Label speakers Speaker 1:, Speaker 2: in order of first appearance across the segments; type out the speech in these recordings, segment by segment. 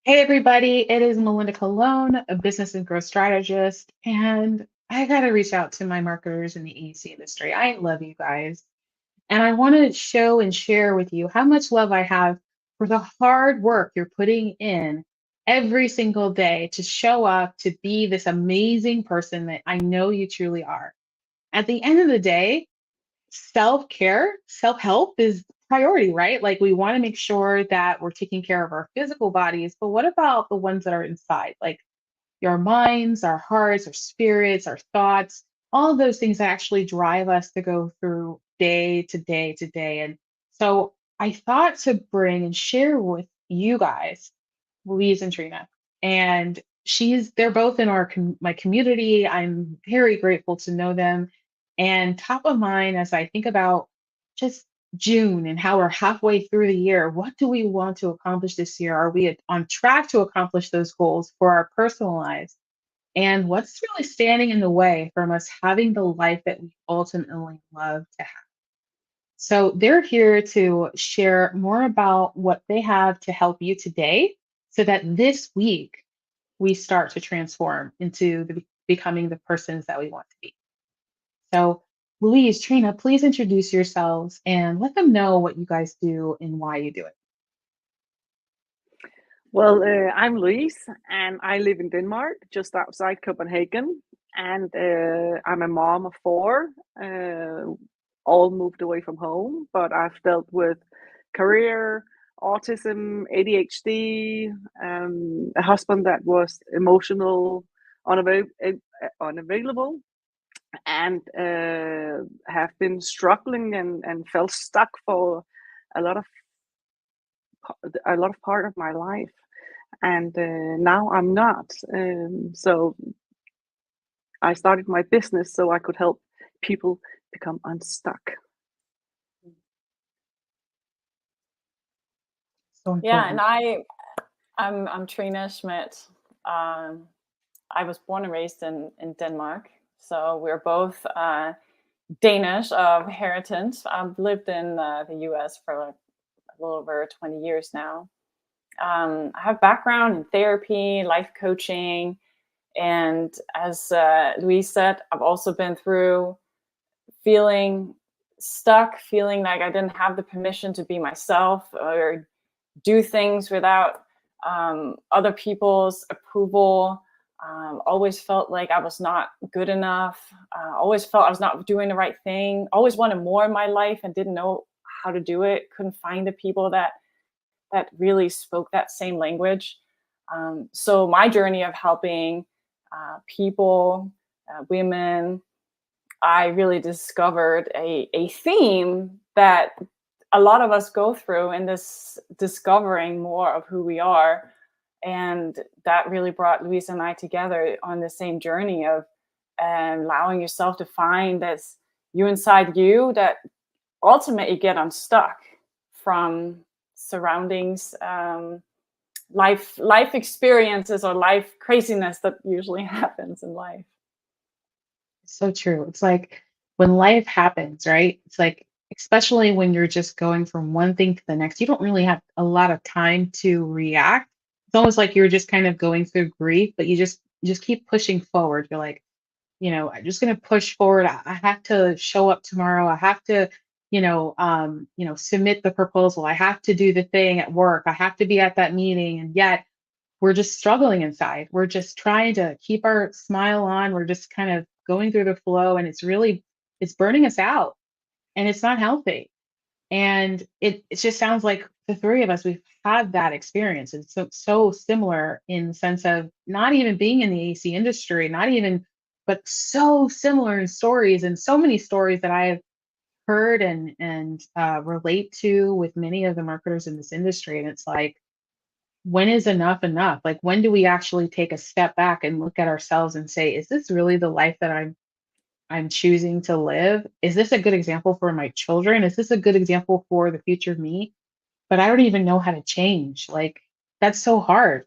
Speaker 1: Hey everybody, it is Melinda Colon, a business and growth strategist, and I got to reach out to my marketers in the AEC industry. I love you guys, and I want to show and share with you how much love I have for the hard work you're putting in every single day to show up to be this amazing person that I know you truly are. At the end of the day, self-care, self-help is priority, right? Like we want to make sure that we're taking care of our physical bodies, but what about the ones that are inside? Like your minds, our hearts, our spirits, our thoughts, all of those things that actually drive us to go through day to day to day. And so I thought to bring and share with you guys Louise and Trina. And they're both in my community. I'm very grateful to know them. And top of mind as I think about just June and how we're halfway through the year, what do we want to accomplish this year? Are we on track to accomplish those goals for our personal lives? And what's really standing in the way from us having the life that we ultimately love to have? So they're here to share more about what they have to help you today so that this week we start to transform into becoming the persons that we want to be. So, Louise, Trina, please introduce yourselves and let them know what you guys do and why you do it.
Speaker 2: Well, I'm Louise, and I live in Denmark, just outside Copenhagen. And I'm a mom of four, all moved away from home, but I've dealt with career, autism, ADHD, a husband that was emotional, unavailable, and have been struggling and felt stuck for a lot of part of my life, and now I'm not. So I started my business so I could help people become unstuck.
Speaker 1: So
Speaker 3: Yeah, and
Speaker 1: important.
Speaker 3: I'm Trine Schmidt. Um, I was born and raised in Denmark, so we're both Danish of heritage. I've lived in the U.S. for like a little over 20 years now. I have background in therapy, life coaching, and as Louise said, I've also been through feeling stuck, feeling like I didn't have the permission to be myself or do things without other people's approval. Always felt like I was not good enough. Always felt I was not doing the right thing. Always wanted more in my life and didn't know how to do it. Couldn't find the people that really spoke that same language. So my journey of helping people, women, I really discovered a theme that a lot of us go through in this discovering more of who we are. And that really brought Louise and I together on the same journey of allowing yourself to find that's you inside you that ultimately get unstuck from surroundings, life experiences or life craziness that usually happens in life.
Speaker 1: So true. It's like when life happens, right? It's like, especially when you're just going from one thing to the next, you don't really have a lot of time to react. It's almost like you're just kind of going through grief, but you just keep pushing forward. You're like, I'm just gonna push forward. I have to show up tomorrow. I have to, submit the proposal. I have to do the thing at work. I have to be at that meeting. And yet we're just struggling inside. We're just trying to keep our smile on. We're just kind of going through the flow and it's burning us out and it's not healthy. And it just sounds like the three of us, we've had that experience. It's so similar in the sense of not even being in the AC industry, not even, but so similar in stories and so many stories that I have heard and relate to with many of the marketers in this industry. And it's like, when is enough enough? Like, when do we actually take a step back and look at ourselves and say, is this really the life that I'm choosing to live? Is this a good example for my children? Is this a good example for the future me? But I don't even know how to change. Like, that's so hard.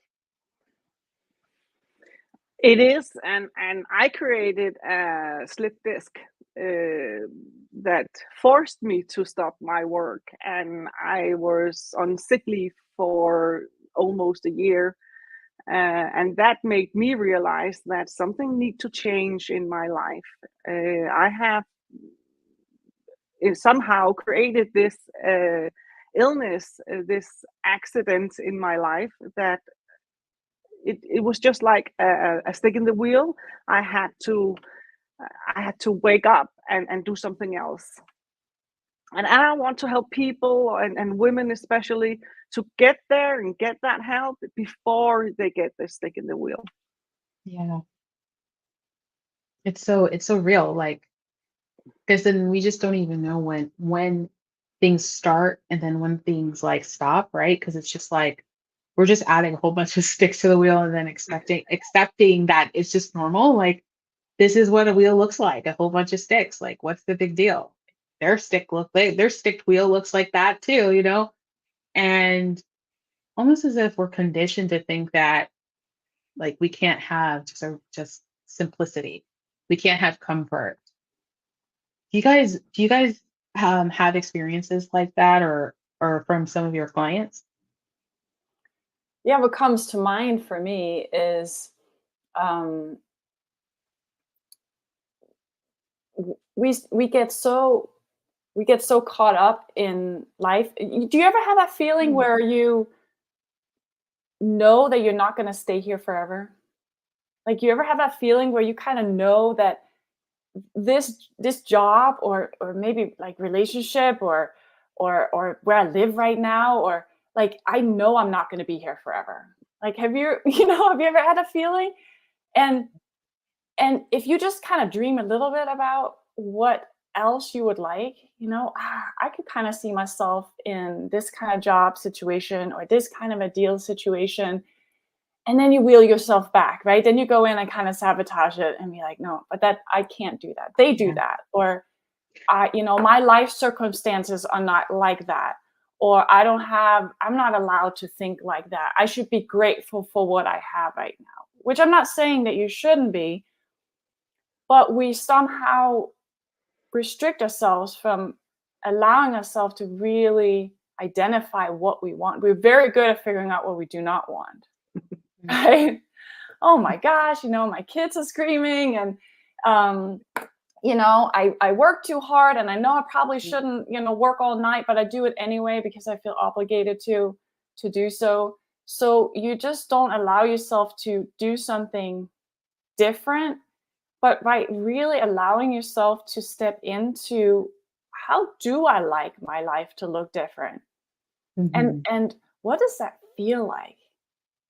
Speaker 2: It is, and I created a slip disk that forced me to stop my work, and I was on sick leave for almost a year. And that made me realize that something need to change in my life. I have somehow created this illness, this accident in my life that it was just like a stick in the wheel. I had to wake up and do something else. And I want to help people and women especially to get there and get that help before they get the stick in the wheel.
Speaker 1: Yeah. It's so real, like, because then we just don't even know when things start and then when things like stop, right? Because it's just like we're just adding a whole bunch of sticks to the wheel and then accepting that it's just normal. Like this is what a wheel looks like, a whole bunch of sticks. Like, what's the big deal? Their sticked wheel looks like that too, you know? And almost as if we're conditioned to think that like we can't have just simplicity. We can't have comfort. Do you guys have experiences like that or from some of your clients?
Speaker 3: Yeah, what comes to mind for me is um, we get so caught up in life. Do you ever have that feeling
Speaker 1: Mm.
Speaker 3: where you know that you're not going to stay here forever? Like, you ever have that feeling where you kind of know that this job or maybe like relationship or where I live right now, or like I know I'm not going to be here forever. Like, have you have you ever had a feeling? And if you just kind of dream a little bit about what else you would like, I could kind of see myself in this kind of job situation or this kind of a deal situation. And then you wheel yourself back, right? Then you go in and kind of sabotage it and be like, no, but that I can't do that. They do
Speaker 1: Yeah.
Speaker 3: that. Or my life circumstances are not like that. Or I'm not allowed to think like that. I should be grateful for what I have right now, which I'm not saying that you shouldn't be, but we somehow restrict ourselves from allowing ourselves to really identify what we want. We're very good at figuring out what we do not want. Right? Oh my gosh, my kids are screaming and I work too hard and I know I probably shouldn't, work all night, but I do it anyway because I feel obligated to do so. So you just don't allow yourself to do something different, but by really allowing yourself to step into how do I like my life to look different?
Speaker 1: Mhm.
Speaker 3: And what does that feel like?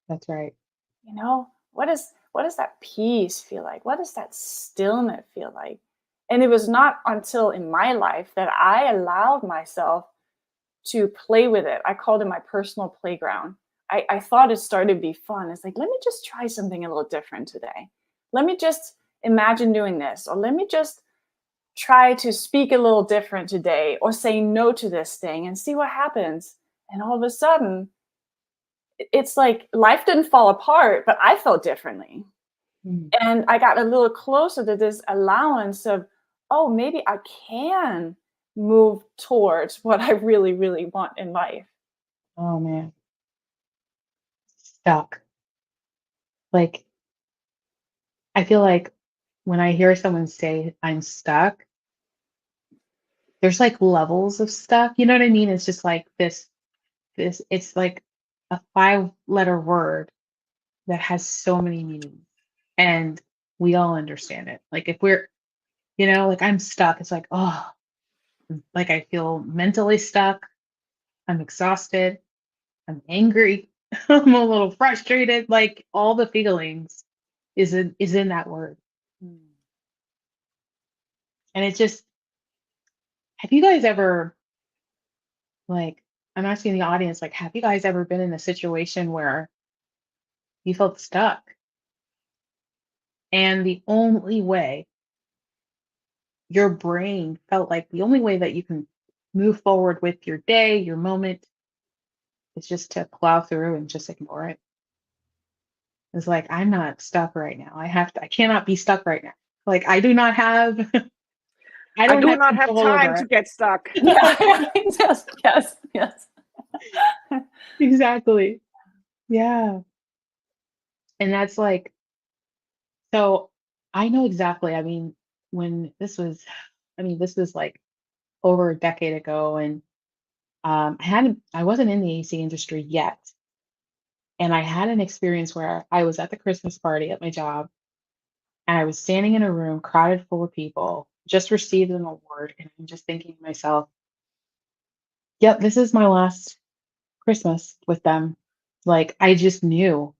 Speaker 1: That's right.
Speaker 3: What does that peace feel like? What does that stillness feel like? And it was not until in my life that I allowed myself to play with it. I called it my personal playground. I thought it started to be fun. It's like, let me just try something a little different today. Let me just imagine doing this, or let me just try to speak a little different today, or say no to this thing and see what happens. And all of a sudden, it's like life didn't fall apart, but I felt differently.
Speaker 1: Mm.
Speaker 3: And I got a little closer to this allowance of, oh, maybe I can move towards what I really, really want in life.
Speaker 1: Oh man, stuck. Like I feel like when I hear someone say I'm stuck, there's like levels of stuck. You know what I mean? It's just like this it's like a 5-letter word that has so many meanings. And we all understand it. Like if we're, like I'm stuck, it's like, oh, like I feel mentally stuck. I'm exhausted. I'm angry. I'm a little frustrated. Like all the feelings is in that word. And it just, have you guys ever like, I'm asking the audience, like, have you guys ever been in a situation where you felt stuck? And the only way your brain felt like the only way that you can move forward with your day, your moment, is just to plow through and just ignore it. It's like, I'm not stuck right now. I cannot be stuck right now. Like I do not have, I
Speaker 2: I
Speaker 1: don't
Speaker 2: do
Speaker 1: have
Speaker 2: not have
Speaker 1: control
Speaker 2: time
Speaker 1: over
Speaker 2: to
Speaker 1: it.
Speaker 2: get stuck.
Speaker 3: Yeah. Yes, yes, yes.
Speaker 1: Exactly. Yeah. And that's like, so I know exactly. I mean, when this was, I mean, this was like over a decade ago, and I wasn't in the AC industry yet. And I had an experience where I was at the Christmas party at my job, and I was standing in a room crowded full of people, just received an award, and I'm just thinking to myself, yep, this is my last Christmas with them. Like, I just knew.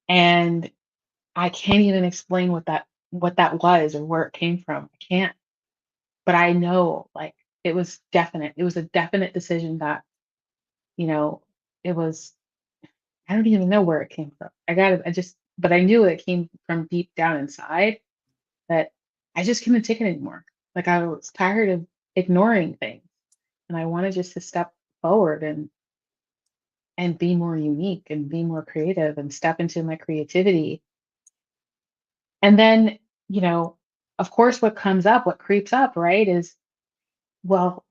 Speaker 1: And I can't even explain what that was or where it came from. I can't, but I know, like, it was definite. It was a definite decision that, you know, it was, I don't even know where it came from. But I knew it came from deep down inside, that I just couldn't take it anymore. Like, I was tired of ignoring things, and I wanted just to step forward and be more unique and be more creative and step into my creativity. And then, you know, of course, what creeps up, right, is, well,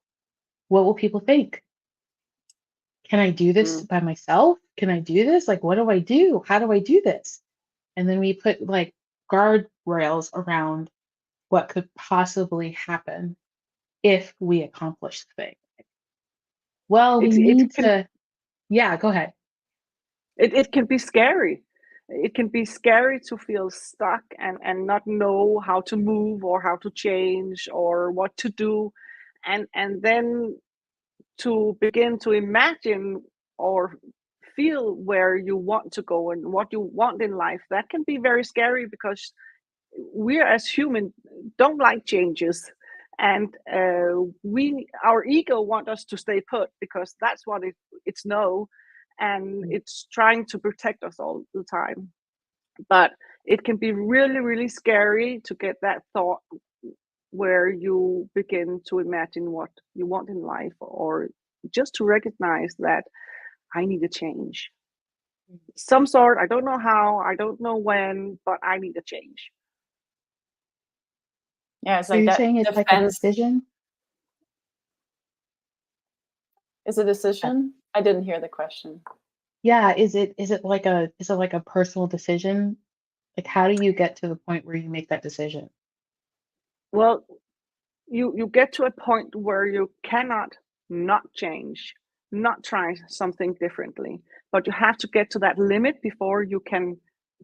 Speaker 1: what will people think? Can I do this
Speaker 2: Mm.
Speaker 1: by myself? Can I do this? Like, what do I do? How do I do this? And then we put like guardrails around what could possibly happen if we accomplish the thing. Well, we
Speaker 2: It
Speaker 1: need
Speaker 2: can
Speaker 1: to, yeah, go ahead.
Speaker 2: it can be scary. It can be scary to feel stuck and not know how to move or how to change or what to do, and then to begin to imagine or feel where you want to go and what you want in life. That can be very scary because we as human don't like changes, and we our ego want us to stay put because that's what it's know, and
Speaker 1: Mm.
Speaker 2: it's trying to protect us all the time. But it can be really really scary to get that thought where you begin to imagine what you want in life, or just to recognize that I need a change, some sort. I don't know how, I don't know when, but I need a change.
Speaker 3: Yeah, it's
Speaker 1: So
Speaker 3: like
Speaker 1: you're
Speaker 3: that
Speaker 1: saying it's like a
Speaker 3: defense
Speaker 1: decision?
Speaker 3: is a decision. I didn't hear the question.
Speaker 1: Yeah, is it like a personal decision? Like, how do you get to the point where you make that decision?
Speaker 2: Well, you get to a point where you cannot not change, not try something differently, but you have to get to that limit before you can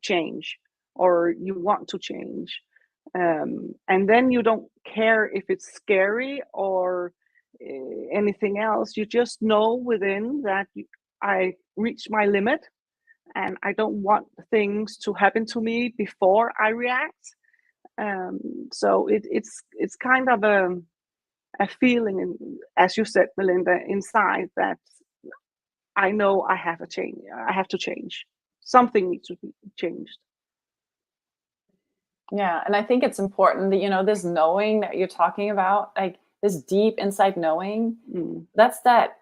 Speaker 2: change, or you want to change. And then you don't care if it's scary or anything else. You just know within that I reached my limit, and I don't want things to happen to me before I react. um, so it's kind of a feeling, as you said, Melinda, inside that I know I have a change. I have to change. Something needs to be changed.
Speaker 3: Yeah, and I think it's important that, this knowing that you're talking about, like this deep inside knowing,
Speaker 2: Mm.
Speaker 3: that's that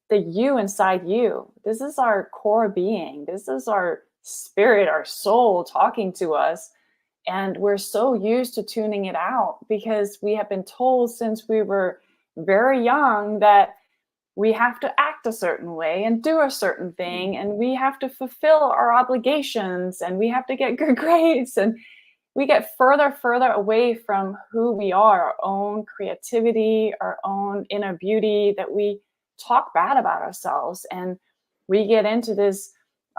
Speaker 3: the you inside you. This is our core being. This is our spirit, our soul talking to us. And we're so used to tuning it out because we have been told since we were very young that we have to act a certain way and do a certain thing, and we have to fulfill our obligations, and we have to get good grades, and we get further away from who we are, our own creativity, our own inner beauty, that we talk bad about ourselves, and we get into this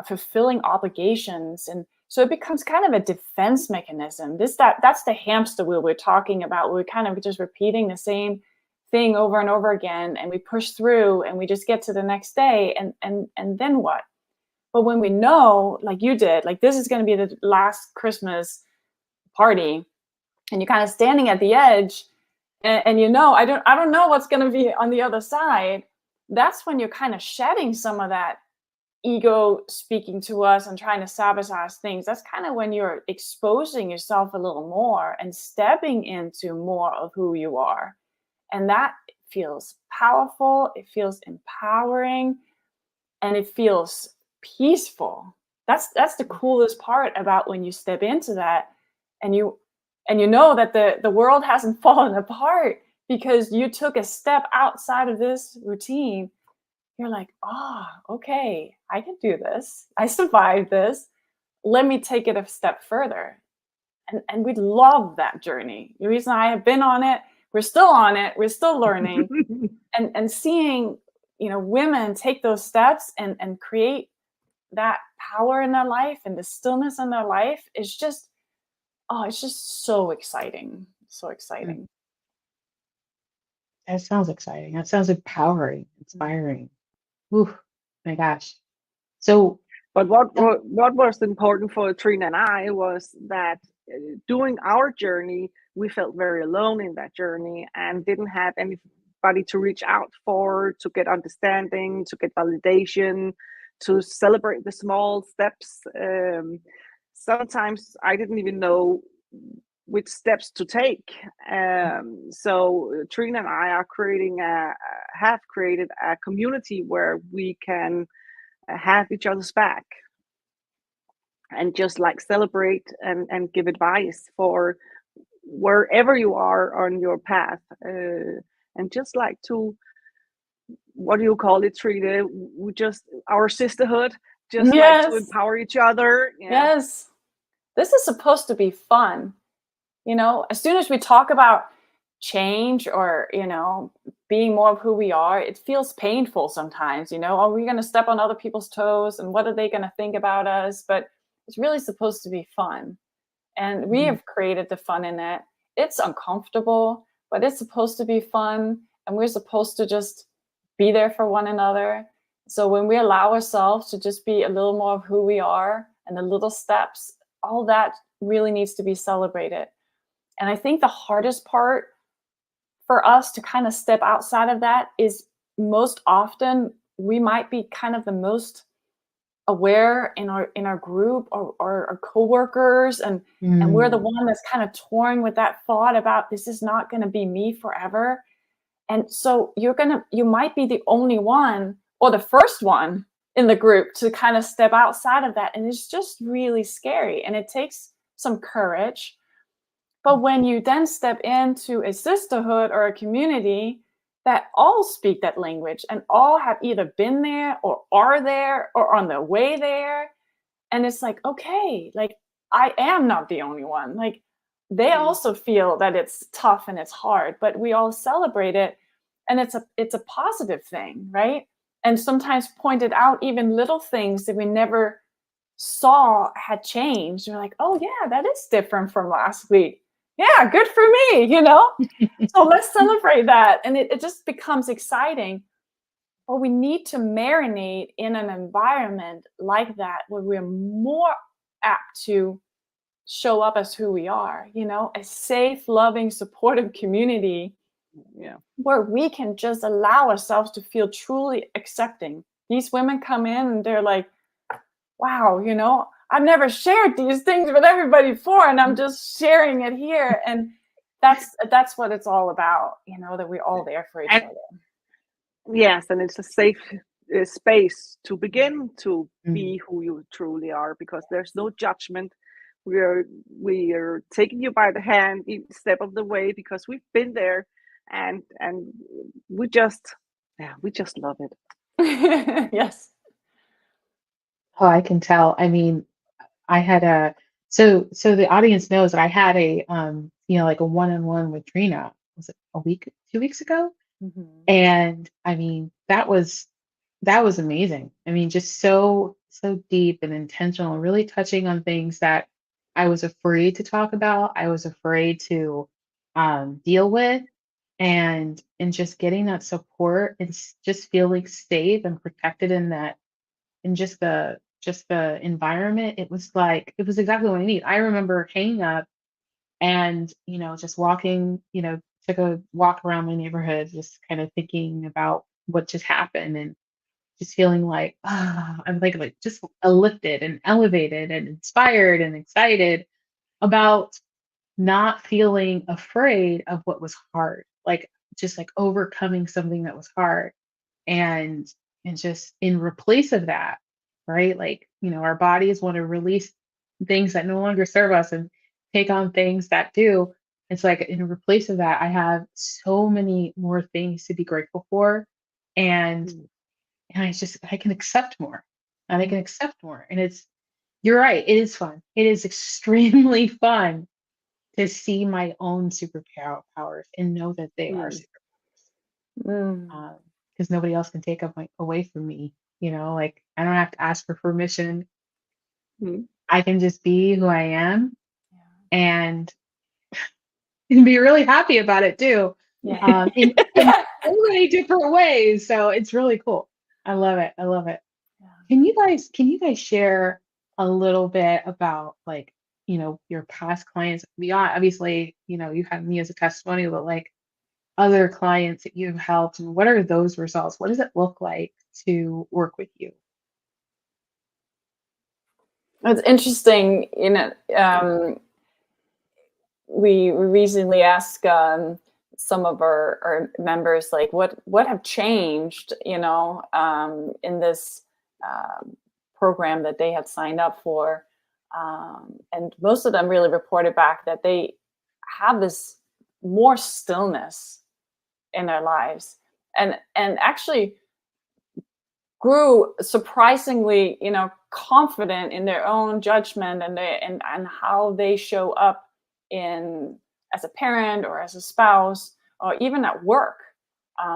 Speaker 3: fulfilling obligations. And so it becomes kind of a defense mechanism. That's the hamster wheel we're talking about. We're kind of just repeating the same thing over and over again, and we push through, and we just get to the next day, and then what? But when we know, like you did, like this is going to be the last Christmas party, and you're kind of standing at the edge, and I don't know what's going to be on the other side. That's when you're kind of shedding some of that ego speaking to us and trying to sabotage things. That's kind of when you're exposing yourself a little more and stepping into more of who you are. And that feels powerful, it feels empowering, and it feels peaceful. That's the coolest part about when you step into that, and you know that the world hasn't fallen apart because you took a step outside of this routine. you're like, oh, okay, I can do this. I survived this. Let me take it a step further. And we love that journey. The reason I have been on it, we're still on it, we're still learning, and seeing, women take those steps and create that power in their life and the stillness in their life is just, oh, it's just so exciting. So exciting.
Speaker 1: That sounds exciting. That sounds empowering, inspiring. Ooh, my gosh. So,
Speaker 2: But what was important for Trina and I was that during our journey, we felt very alone in that journey and didn't have anybody to reach out for, to get understanding, to get validation, to celebrate the small steps. Sometimes I didn't even know which steps to take. So Trina and I are have created a community where we can have each other's back and just like celebrate and give advice for wherever you are on your path, and just like to, what do you call it, Trina? We just, our sisterhood, just like to
Speaker 3: Yes.
Speaker 2: empower each other.
Speaker 3: Yes. This is supposed to be fun. As soon as we talk about change or, being more of who we are, it feels painful sometimes, are we going to step on other people's toes and what are they going to think about us? But it's really supposed to be fun. And we have created the fun in it. It's uncomfortable, but it's supposed to be fun. And we're supposed to just be there for one another. So when we allow ourselves to just be a little more of who we are and the little steps, all that really needs to be celebrated. And I think the hardest part for us to kind of step outside of that is most often we might be kind of the most aware in our group or our coworkers, and we're the one that's kind of touring with that thought about this is not going to be me forever. And so you might be the only one or the first one in the group to kind of step outside of that. And it's just really scary. And it takes some courage. But when you then step into a sisterhood or a community that all speak that language and all have either been there or are there or on their way there, and it's like, okay, like I am not the only one. Like they also feel that it's tough and it's hard, but we all celebrate it, and it's a positive thing, right? And sometimes pointed out even little things that we never saw had changed. We're like, oh yeah, that is different from last week. Yeah, good for me, So let's celebrate that. And it just becomes exciting. But we need to marinate in an environment like that where we're more apt to show up as who we are, a safe, loving, supportive community where we can just allow ourselves to feel truly accepting. These women come in and they're like, wow, I've never shared these things with everybody before, and I'm just sharing it here. And that's what it's all about, that we're all there for each other.
Speaker 2: Yes, and it's a safe space to begin to be who you truly are, because there's no judgment. We are taking you by the hand each step of the way because we've been there, and we just love it.
Speaker 3: Yes.
Speaker 1: Oh, I can tell. I mean, I had so the audience knows that I had like a one-on-one with Trina. Was it 2 weeks ago? And I mean, that was amazing. I mean, just so deep and intentional, really touching on things that I was afraid to talk about. I was afraid to deal with, and just getting that support and just feeling safe and protected in that, in just the environment. It was exactly what I need. I remember hanging up and just walking, took a walk around my neighborhood, just kind of thinking about what just happened, and just feeling like, I'm like just lifted and elevated and inspired and excited about not feeling afraid of what was hard, like just like overcoming something that was hard, and just in replace of that, right? Like, our bodies want to release things that no longer serve us and take on things that do. It's like in replace of that, I have so many more things to be grateful for. And And I can accept more. And I can accept more. And you're right. It is fun. It is extremely fun to see my own superpowers and know that they are
Speaker 2: Mm.
Speaker 3: Mm.
Speaker 1: because nobody else can take away from me. Like I don't have to ask for permission.
Speaker 2: Mm.
Speaker 1: I can just be who I am
Speaker 3: Yeah.
Speaker 1: and be really happy about it too.
Speaker 3: Yeah.
Speaker 1: In so many different ways. So it's really cool. I love it. I love it.
Speaker 3: Yeah.
Speaker 1: Can you guys share a little bit about like, your past clients beyond obviously, you have me as a testimonial, but like other clients that you've helped and what are those results? What does it look like to work with you?
Speaker 3: It's interesting, we recently asked some of our members like what have changed, in this program that they had signed up for. And most of them really reported back that they have this more stillness in their lives and actually grew surprisingly, confident in their own judgment and how they show up in as a parent or as a spouse or even at work.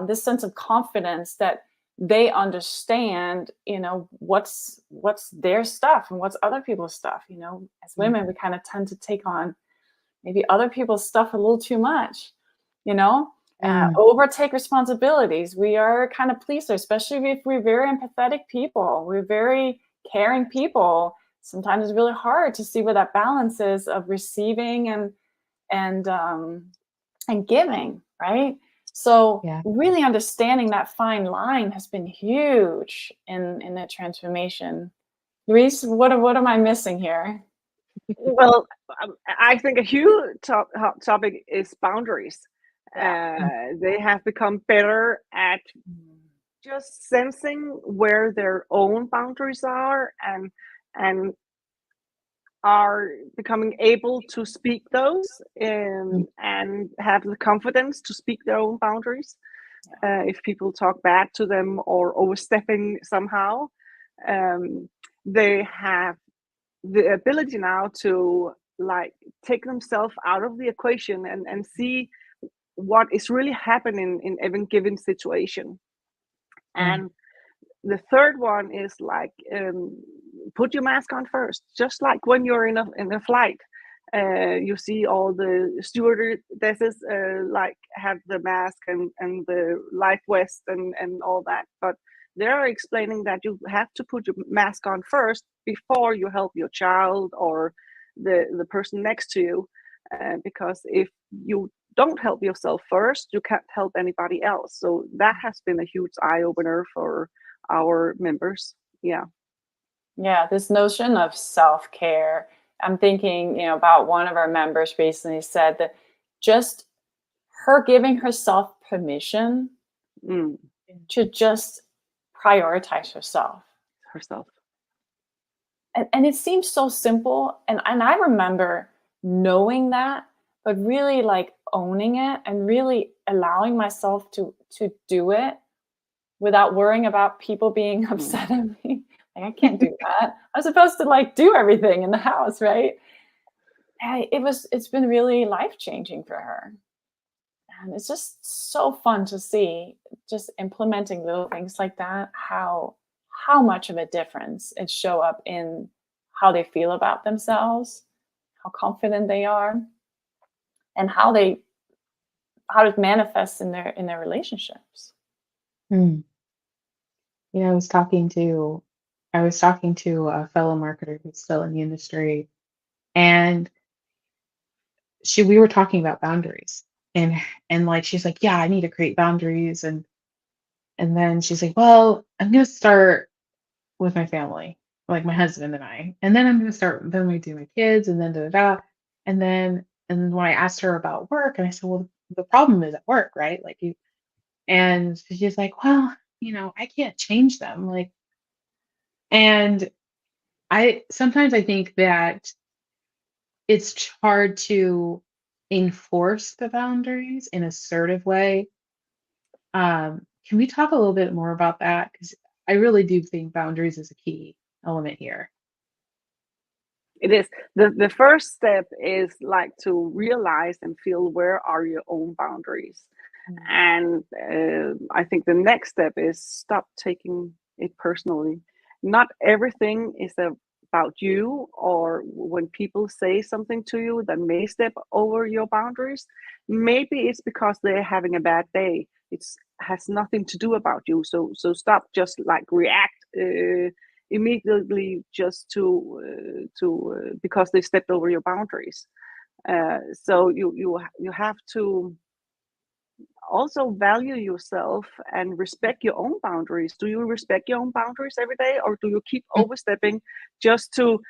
Speaker 3: This sense of confidence that they understand, what's their stuff and what's other people's stuff. As
Speaker 1: Mm,
Speaker 3: women, we kind of tend to take on maybe other people's stuff a little too much, you know,
Speaker 1: mm,
Speaker 3: overtake responsibilities. We are kind of pleasers, especially if we're very empathetic people. We're very caring people. Sometimes it's really hard to see where that balance is of receiving and and giving, right? So
Speaker 1: yeah.
Speaker 3: really understanding that fine line has been huge in that transformation. Luis, what am I missing here?
Speaker 2: Well, I think a huge hot topic is boundaries.
Speaker 3: Yeah.
Speaker 2: They have become better at just sensing where their own boundaries are and are becoming able to speak those
Speaker 1: Mm,
Speaker 2: and have the confidence to speak their own boundaries.
Speaker 3: Yeah.
Speaker 2: If people talk back to them or overstepping somehow, um, they have the ability now to like take themselves out of the equation and see what is really happening in every given situation.
Speaker 1: mm,
Speaker 2: And the third one is like put your mask on first, just like when you're in a flight. You see all the stewardesses like have the mask and the life vest and all that, but they're explaining that you have to put your mask on first before you help your child or the person next to you, because if you don't help yourself first, you can't help anybody else. So that has been a huge eye opener for our members. Yeah.
Speaker 3: Yeah, this notion of self-care. I'm thinking, about one of our members recently said that just her giving herself permission
Speaker 2: Mm,
Speaker 3: to just prioritize herself.
Speaker 2: herself.
Speaker 3: And it seems so simple. And I remember knowing that, but really like owning it and really allowing myself to do it without worrying about people being
Speaker 2: Mm.
Speaker 3: upset at me. Like I can't do that. I'm supposed to like do everything in the house, right? And it's been really life-changing for her. And it's just so fun to see just implementing little things like that, how much of a difference it show up in how they feel about themselves, how confident they are, and how it manifests in their relationships.
Speaker 1: mm. I was talking to a fellow marketer who's still in the industry, and we were talking about boundaries, and like she's like, yeah, I need to create boundaries, and then she's like, well, I'm gonna start with my family, like my husband and I, and then I'm gonna start then we do my kids, and then da da da, and when I asked her about work, and I said, well, the problem is at work, right? Like you, and she's like, well, I can't change them, like, and I think that it's hard to enforce the boundaries in assertive way. Can we talk a little bit more about that? Because I really do think boundaries is a key element here.
Speaker 2: It is. The first step is like to realize and feel where are your own boundaries. And I think the next step is stop taking it personally. Not everything is about you, or when people say something to you that may step over your boundaries, maybe it's because they're having a bad day. It's has nothing to do about you. So stop just like react immediately just to because they stepped over your boundaries. So you have to also value yourself and respect your own boundaries. Do you respect your own boundaries every day, or do you keep overstepping just to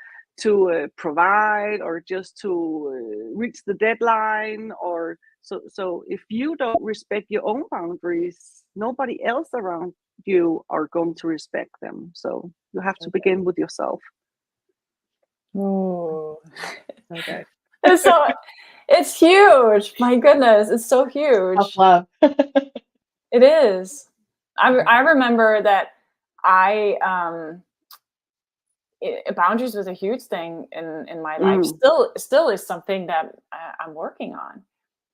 Speaker 2: provide, or just to reach the deadline? Or so if you don't respect your own boundaries, nobody else around you are going to respect them. So you have to begin with yourself.
Speaker 3: Ooh.
Speaker 1: Okay.
Speaker 3: It's huge. My goodness, it's so huge.
Speaker 1: Tough love.
Speaker 3: It is. I remember that boundaries was a huge thing in my life. Still is something that I'm working on,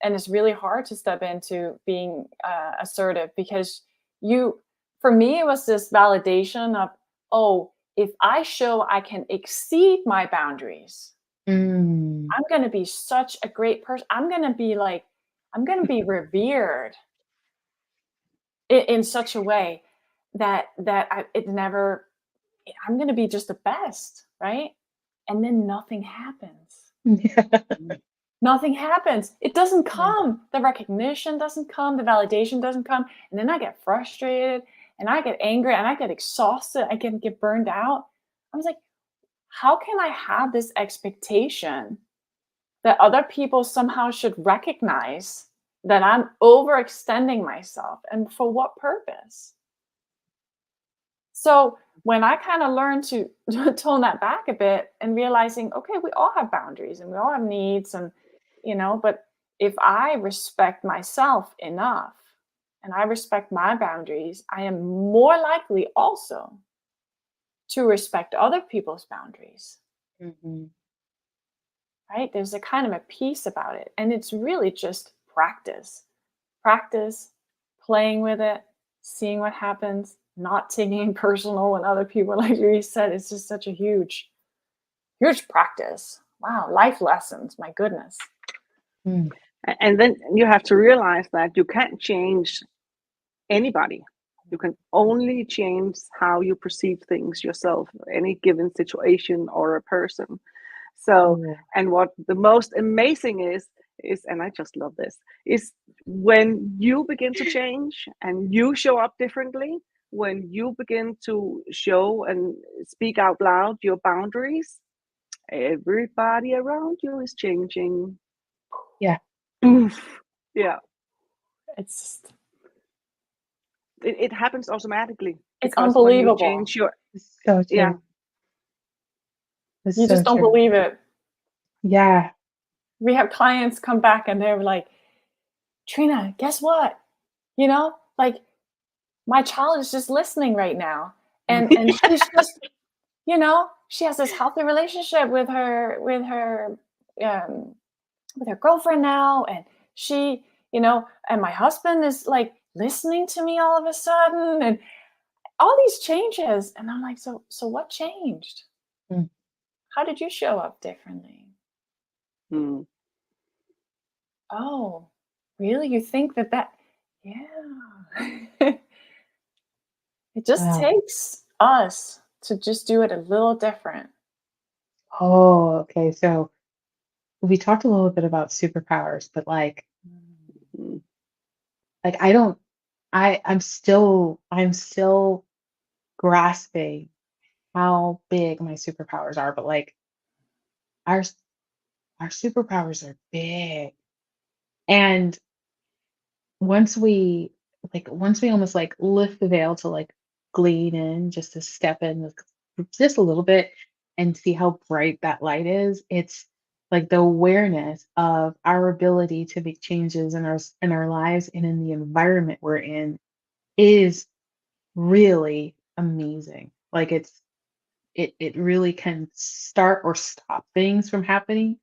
Speaker 3: and it's really hard to step into being assertive, because for me, it was this validation of, oh, if I show I can exceed my boundaries, I'm going to be such a great person. I'm going to be revered in such a way that I'm going to be just the best, right? And then nothing happens. Nothing happens. It doesn't come. The recognition doesn't come. The validation doesn't come. And then I get frustrated, and I get angry, and I get exhausted. I can get burned out. I was like, how can I have this expectation that other people somehow should recognize that I'm overextending myself, and for what purpose? So when I kind of learned to tone that back a bit, and realizing, okay, we all have boundaries and we all have needs, and but if I respect myself enough and I respect my boundaries, I am more likely also to respect other people's boundaries. Right? There's a kind of a peace about it. And it's really just practice, playing with it, seeing what happens, not taking it personal when other people, like you said, it's just such a huge practice. Wow. Life lessons. My goodness.
Speaker 2: And then you have to realize that you can't change anybody. You can only change how you perceive things yourself, any given situation or a person. So, and what the most amazing is, and I just love this, is when you begin to change and you show up differently, when you begin to show and speak out loud your boundaries, everybody around you is changing.
Speaker 1: Yeah.
Speaker 2: Yeah.
Speaker 3: It's just,
Speaker 2: it happens automatically.
Speaker 3: It's unbelievable.
Speaker 2: When you change your,
Speaker 1: it's so true.
Speaker 2: yeah.
Speaker 1: It's
Speaker 3: you
Speaker 1: so
Speaker 3: just don't
Speaker 1: true.
Speaker 3: believe it.
Speaker 1: Yeah.
Speaker 3: We have clients come back and they're like, Trina, guess what? Like, my child is just listening right now. And she's just, she has this healthy relationship with her girlfriend now. And she, and my husband is like listening to me all of a sudden, and all these changes. And I'm like, so what changed? How did you show up differently? Oh, really? You think that? Yeah. It just takes us to just do it a little different.
Speaker 1: Oh, okay. So we talked a little bit about superpowers, but I'm still grasping how big my superpowers are, but our superpowers are big. And once we almost lift the veil to glean in, just to step in just a little bit and see how bright that light is, it's like the awareness of our ability to make changes in our lives and in the environment we're in is really amazing. Like it really can start or stop things from happening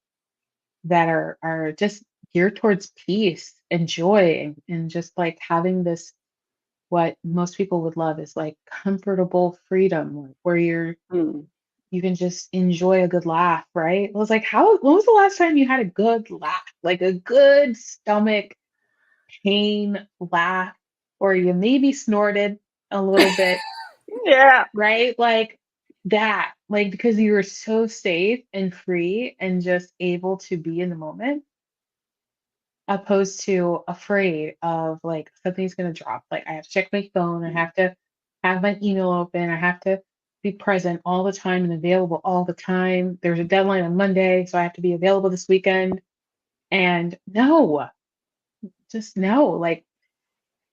Speaker 1: that are just geared towards peace and joy and just like having this what most people would love is like comfortable freedom like, where
Speaker 2: Mm.
Speaker 1: you can just enjoy a good laugh, right? I was like, when was the last time you had a good laugh? Like a good stomach pain laugh, or you maybe snorted a little bit,
Speaker 2: Yeah.
Speaker 1: right? Like that, like because you were so safe and free and just able to be in the moment, opposed to afraid of like something's gonna drop. Like I have to check my phone, I have to have my email open, I have to be present all the time and available all the time. There's a deadline on Monday, so I have to be available this weekend. And no, just no. Like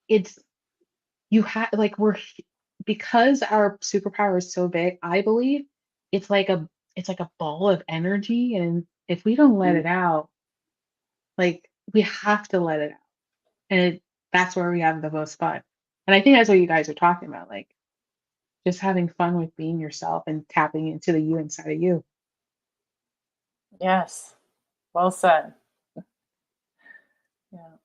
Speaker 1: it's you have like because our superpower is so big, I believe it's like a it's like a ball of energy. And if we don't let
Speaker 2: Mm.
Speaker 1: it out, like we have to let it out. And that's where we have the most fun. And I think that's what you guys are talking about, like just having fun with being yourself and tapping into the you inside of you.
Speaker 3: Yes. Well said. Yeah.
Speaker 2: You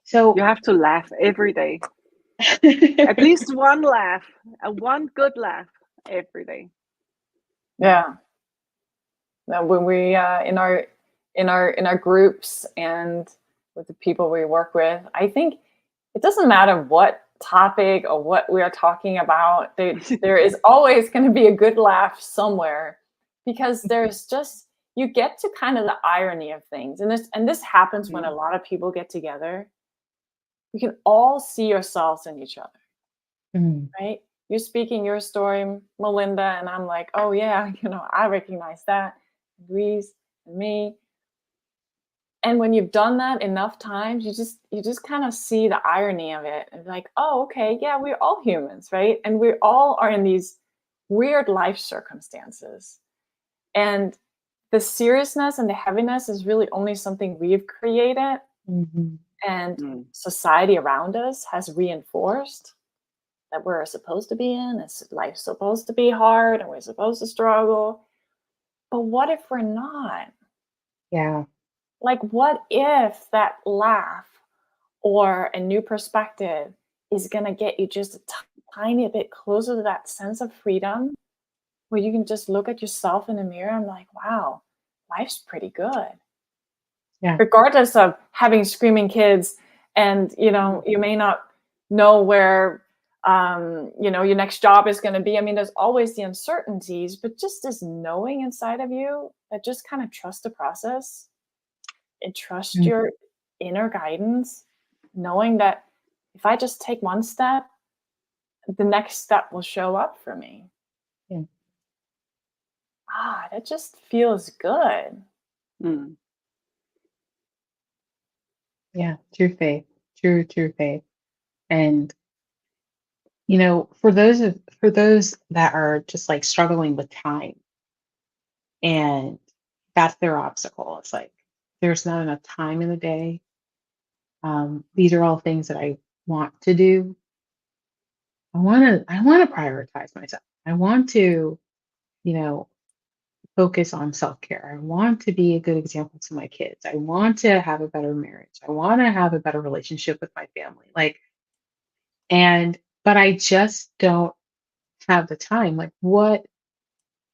Speaker 1: So
Speaker 2: have to laugh every day. At least one laugh, one good laugh every day.
Speaker 3: Yeah. Now, when we in our groups and with the people we work with, I think it doesn't matter what topic or what we are talking about. There is always going to be a good laugh somewhere, because there's just you get to kind of the irony of things, and this happens when a lot of people get together. You can all see yourselves in each other,
Speaker 1: Mm,
Speaker 3: right? You're speaking your story, Melinda, and I'm like, oh yeah, I recognize that, Louise and me. And when you've done that enough times, you just kind of see the irony of it, and like, oh, okay, yeah, we're all humans, right? And we all are in these weird life circumstances. And the seriousness and the heaviness is really only something we've created,
Speaker 1: mhm.
Speaker 3: and
Speaker 2: Mm.
Speaker 3: society around us has reinforced that we're supposed to be in. Life's supposed to be hard and we're supposed to struggle. But what if we're not?
Speaker 1: Yeah.
Speaker 3: Like, what if that laugh or a new perspective is going to get you just a tiny bit closer to that sense of freedom, where you can just look at yourself in the mirror and like, wow, life's pretty good.
Speaker 1: Yeah.
Speaker 3: Regardless of having screaming kids, and you may not know where your next job is going to be. I mean, there's always the uncertainties, but just this knowing inside of you that just kind of trust the process and trust
Speaker 1: Mm,
Speaker 3: your inner guidance, knowing that if I just take one step, the next step will show up for me.
Speaker 1: yeah.
Speaker 3: That just feels good.
Speaker 2: Mm.
Speaker 1: Yeah. True faith. True faith. And for those that are just like struggling with time and that's their obstacle. It's like there's not enough time in the day. These are all things that I want to do. I want to prioritize myself. I want to, you know, focus on self-care. I want to be a good example to my kids. I want to have a better marriage. I want to have a better relationship with my family. Like, but I just don't have the time. Like, what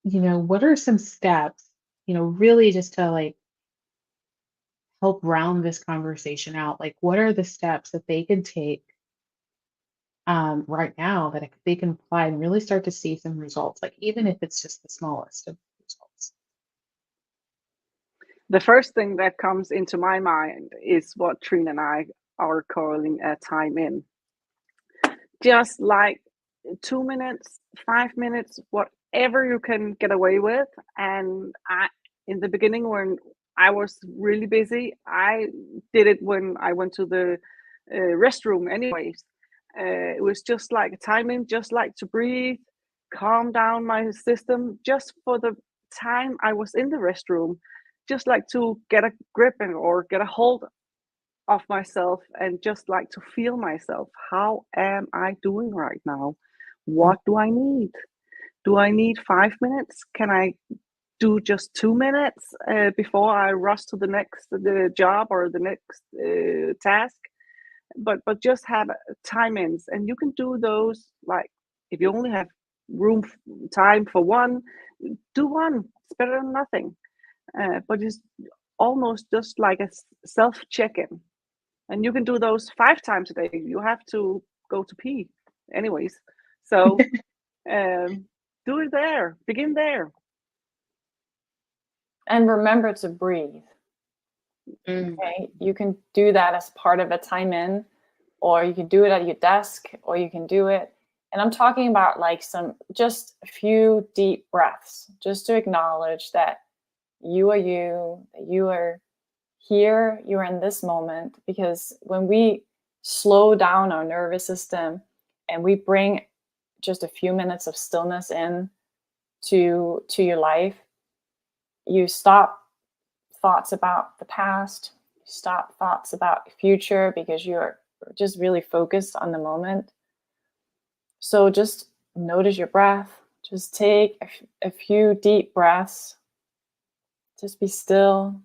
Speaker 1: are some steps, really just to like help round this conversation out? Like, what are the steps that they can take right now that they can apply and really start to see some results, like even if it's just the smallest of results.
Speaker 2: The first thing that comes into my mind is what Trine and I are calling a time in. Just like 2 minutes, 5 minutes, whatever you can get away with. And in the beginning, when I was really busy, I did it when I went to the restroom, anyways. It was just like a time in, just like to breathe, calm down my system, just for the time I was in the restroom, just like to get a grip or get a hold of myself and just like to feel myself. How am I doing right now? What do I need? Do I need 5 minutes? Can I do just 2 minutes before I rush to the job or the next task? But just have time ins, and you can do those. Like if you only have time for one, do one. It's better than nothing. But it's almost just like a self check-in, and you can do those 5 times a day. You have to go to pee anyways, so do it there. Begin there.
Speaker 3: And remember to breathe. Okay, you can do that as part of a time in, or you can do it at your desk, or you can do it. And I'm talking about like just a few deep breaths, just to acknowledge that you are you, that you are here, you are in this moment. Because when we slow down our nervous system and we bring just a few minutes of stillness in to your life, you stop thoughts about the past, stop thoughts about the future, because you're just really focused on the moment. So just notice your breath. Just take a few deep breaths. Just be still.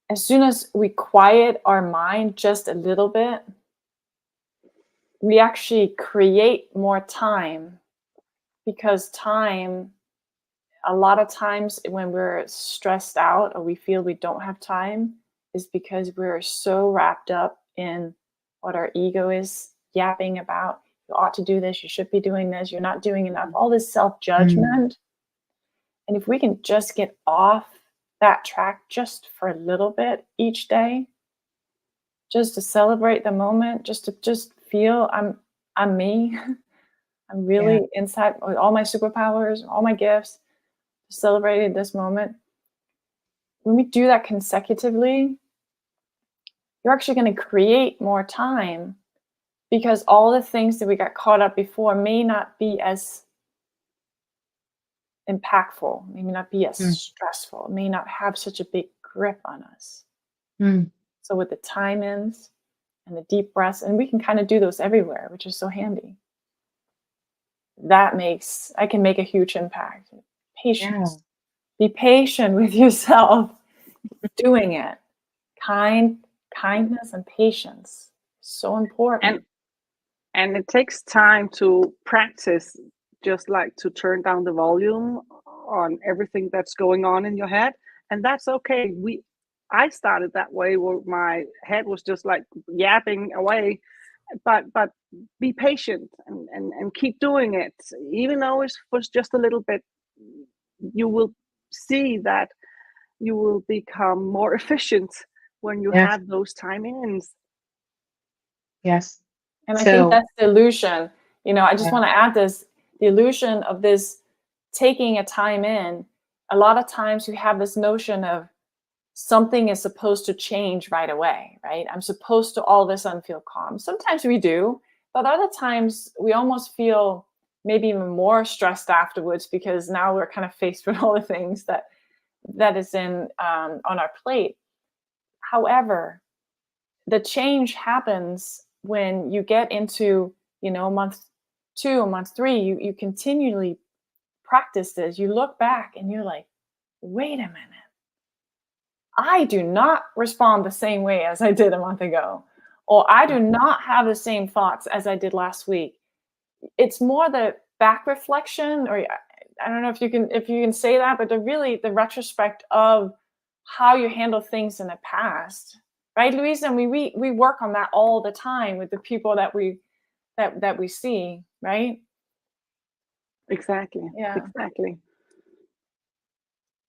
Speaker 3: As soon as we quiet our mind just a little bit, we actually create more time, because time, a lot of times when we're stressed out or we feel we don't have time, is because we're so wrapped up in what our ego is yapping about. You ought to do this, you should be doing this, you're not doing enough, all this self-judgment. And if we can just get off that track just for a little bit each day, just to celebrate the moment, just feel I'm me. I'm really inside with all my superpowers, all my gifts, celebrated this moment. When we do that consecutively, you're actually going to create more time, because all the things that we got caught up before may not be as impactful, may not be as stressful, may not have such a big grip on us. So with the time ins and the deep breaths, and we can kind of do those everywhere, which is so handy. I can make a huge impact. Patience. Be patient with yourself doing it. Kindness and patience. So important.
Speaker 2: And it takes time to practice, just like to turn down the volume on everything that's going on in your head. And that's okay. I started that way, where my head was just like yapping away. But be patient and keep doing it. Even though it was just a little bit, you will see that you will become more efficient when you have those time ins.
Speaker 1: Yes.
Speaker 3: And I think that's the illusion. I just want to add this, the illusion of this taking a time in. A lot of times we have this notion of something is supposed to change right away, right? I'm supposed to all of a sudden feel calm. Sometimes we do, but other times we almost feel maybe even more stressed afterwards, because now we're kind of faced with all the things that is on our plate. However, the change happens when you get into, month 2, month 3, you continually practice this. You look back and you're like, wait a minute. I do not respond the same way as I did a month ago, or I do not have the same thoughts as I did last week. It's more the back reflection, or I don't know if you can say that, but the retrospect of how you handle things in the past, right, Louise? And we work on that all the time with the people that we see, right?
Speaker 2: Exactly.
Speaker 3: Yeah.
Speaker 2: Exactly.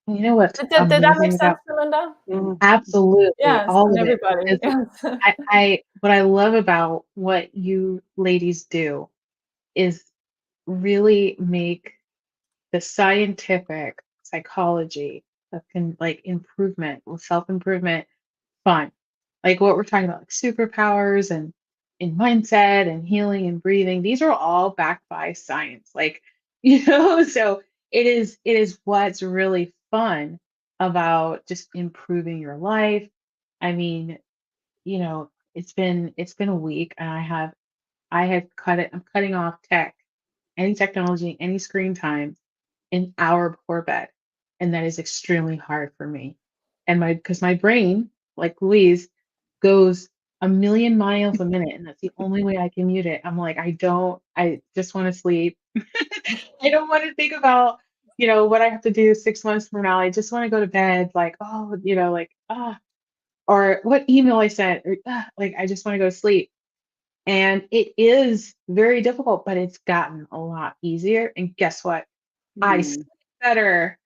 Speaker 1: You know what?
Speaker 3: Did that make sense, Melinda?
Speaker 1: Absolutely.
Speaker 3: Yes,
Speaker 1: all
Speaker 3: and
Speaker 1: of
Speaker 3: everybody.
Speaker 1: it.
Speaker 3: Yes.
Speaker 1: What I love about what you ladies do is really make the scientific psychology of improvement, self-improvement fun. Like what we're talking about, like superpowers and in mindset and healing and breathing. These are all backed by science. So it is what's really fun about just improving your life, I mean, it's been a week, and I have cut it. I'm cutting off any technology, any screen time an hour before bed. And that is extremely hard for me. And because my brain, like Louise, goes a million miles a minute, and that's the only way I can mute it. I'm like, I just want to sleep. I don't want to think about, what I have to do 6 months from now. I just want to go to bed, like, oh, or what email I sent, or like, I just want to go to sleep. And it is very difficult, but it's gotten a lot easier. And guess what? I sleep
Speaker 2: Mm.
Speaker 1: better.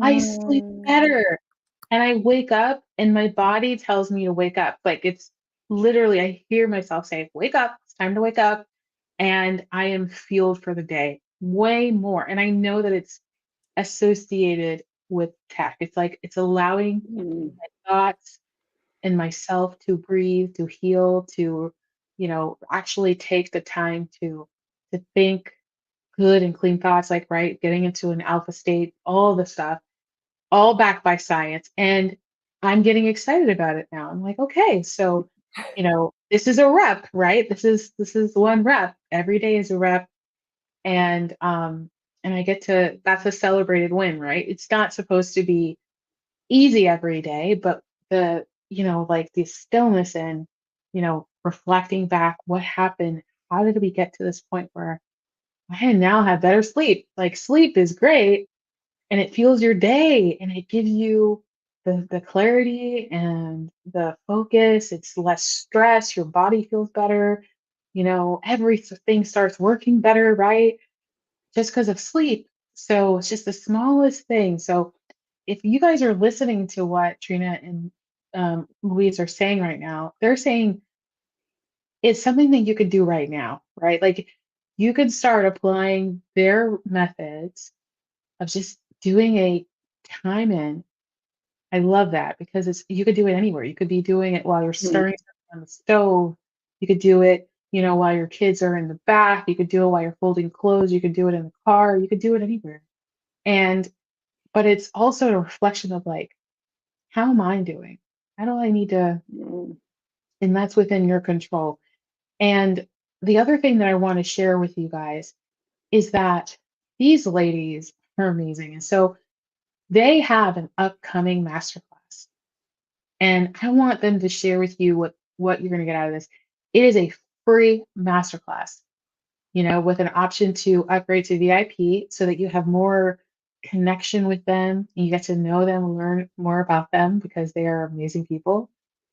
Speaker 1: I sleep
Speaker 3: Mm.
Speaker 1: better. And I wake up and my body tells me to wake up. Like, it's literally, I hear myself say, wake up, it's time to wake up. And I am fueled for the day way more. And I know that it's associated with tech. It's like it's allowing
Speaker 2: Mm.
Speaker 1: my thoughts and myself to breathe, to heal, to, actually take the time to think good and clean thoughts, like, right, getting into an alpha state, all the stuff, all backed by science. And I'm getting excited about it now. I'm like, okay, so, this is a rep, right? This is one rep. Every day is a rep. And I get to, that's a celebrated win, right? It's not supposed to be easy every day, but like the stillness and, reflecting back what happened, how did we get to this point where I now have better sleep? Like, sleep is great, and it fuels your day, and it gives you the clarity and the focus. It's less stress. Your body feels better. Everything starts working better, right? Just because of sleep. So it's just the smallest thing. So if you guys are listening to what Trina and Louise are saying right now, they're saying it's something that you could do right now, right? Like, you could start applying their methods of just doing a time in. I love that, because you could do it anywhere. You could be doing it while you're
Speaker 2: Mm.
Speaker 1: stirring something on the stove. You could do it, while your kids are in the bath. You could do it while you're folding clothes. You could do it in the car. You could do it anywhere. And but it's also a reflection of, like, how am I doing? How do I need to?
Speaker 2: Mm.
Speaker 1: And that's within your control. And the other thing that I want to share with you guys is that these ladies are amazing. And so they have an upcoming masterclass. And I want them to share with you what you're going to get out of this. It is a free masterclass, with an option to upgrade to VIP so that you have more connection with them. You get to know them, learn more about them, because they are amazing people.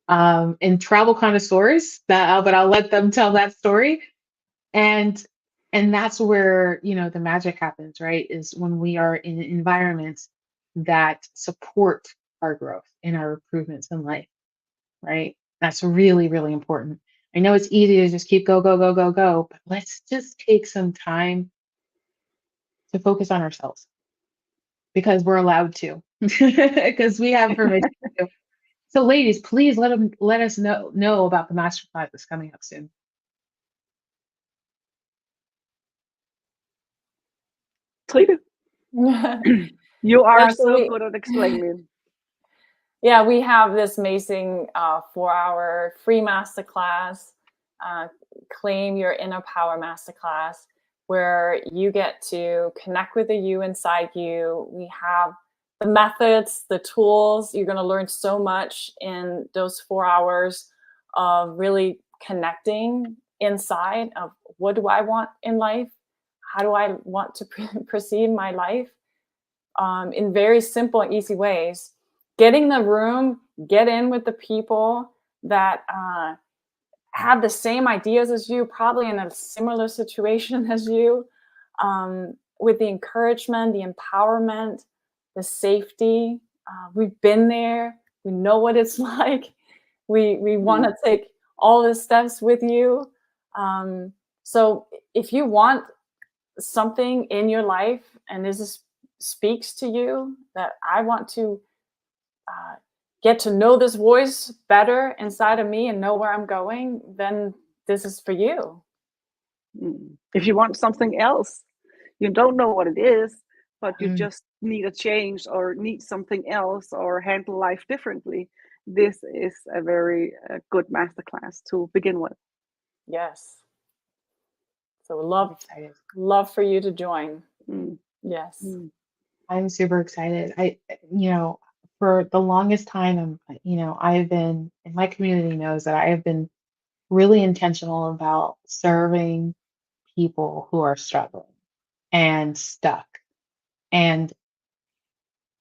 Speaker 1: And travel connoisseurs, but I'll let them tell that story. And that's where, the magic happens, right? Is when we are in environments that support our growth and our improvements in life, right? That's really, really important. I know it's easy to just keep go, go, go, go, go, but let's just take some time to focus on ourselves, because we're allowed to, because we have permission to. So, ladies, please let us know about the masterclass that's coming up soon.
Speaker 2: Trine,
Speaker 3: Yeah,
Speaker 2: you are
Speaker 3: so
Speaker 2: so good at explaining.
Speaker 3: we have this amazing 4-hour free masterclass, Claim Your Inner Power masterclass, where you get to connect with the you inside you. We have the methods, the tools. You're going to learn so much in those 4 hours of really connecting inside of, what do I want in life? How do I want to perceive my life? In very simple and easy ways. Get in the room, get in with the people that have the same ideas as you, probably in a similar situation as you, with the encouragement, the empowerment, the safety. We've been there. We know what it's like. We want to take all the steps with you. So if you want something in your life, and speaks to you, that I want to get to know this voice better inside of me and know where I'm going, then this is for you.
Speaker 2: If you want something else, you don't know what it is, but you
Speaker 1: Mm.
Speaker 2: just need a change or need something else or handle life differently, this is a very good masterclass to begin with.
Speaker 3: Yes. So
Speaker 1: I'm excited.
Speaker 3: love for you to join.
Speaker 2: Mm.
Speaker 3: Yes.
Speaker 2: Mm.
Speaker 1: I'm super excited. For the longest time, I've been, and my community knows that I have been really intentional about serving people who are struggling and stuck. And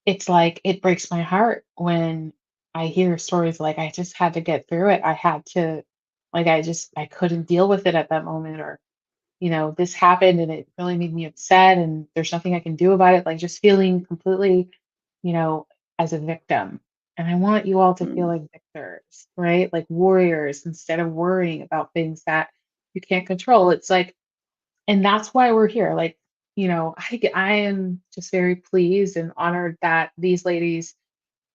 Speaker 1: it's like, it breaks my heart when I hear stories like, I just had to get through it. I had to, like, I couldn't deal with it at that moment, or, this happened and it really made me upset and there's nothing I can do about it. Like, just feeling completely, you know, as a victim. And I want you all to feel
Speaker 2: Mm.
Speaker 1: like victors, right? Like warriors, instead of worrying about things that you can't control. It's like, and that's why we're here. Like, I am just very pleased and honored that these ladies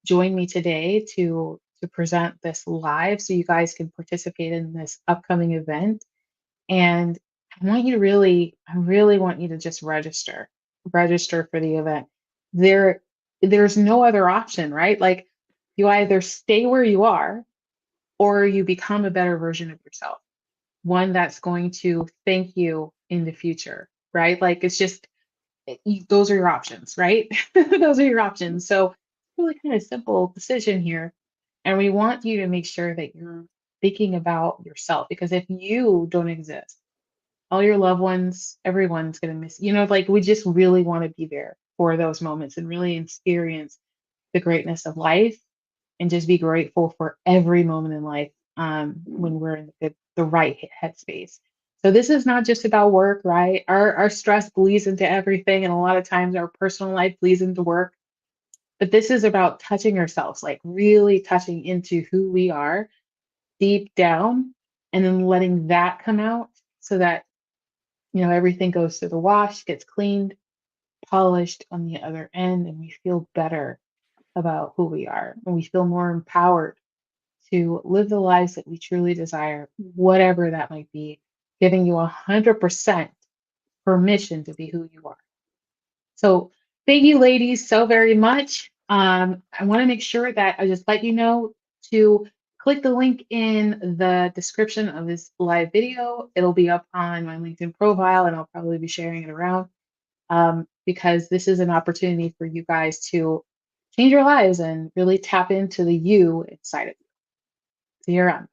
Speaker 1: joined me today to present this live so you guys can participate in this upcoming event. And I really want you to just register for the event. There's no other option, right? Like, you either stay where you are or you become a better version of yourself, one that's going to thank you in the future, right? Like, it's just, those are your options, right? Those are your options. So really kind of simple decision here. And we want you to make sure that you're thinking about yourself, because if you don't exist, all your loved ones, everyone's going to miss, like, we just really want to be there for those moments and really experience the greatness of life and just be grateful for every moment in life, when we're in the right headspace. So this is not just about work, right? Our stress bleeds into everything, and a lot of times our personal life bleeds into work. But this is about touching ourselves, like really touching into who we are deep down, and then letting that come out so that everything goes through the wash, gets cleaned, polished on the other end, and we feel better about who we are, and we feel more empowered to live the lives that we truly desire, whatever that might be, giving you 100% permission to be who you are. So thank you, ladies, so very much. I want to make sure that I just let you know to click the link in the description of this live video. It'll be up on my LinkedIn profile, and I'll probably be sharing it around, because this is an opportunity for you guys to change your lives and really tap into the you inside of you. So you're on.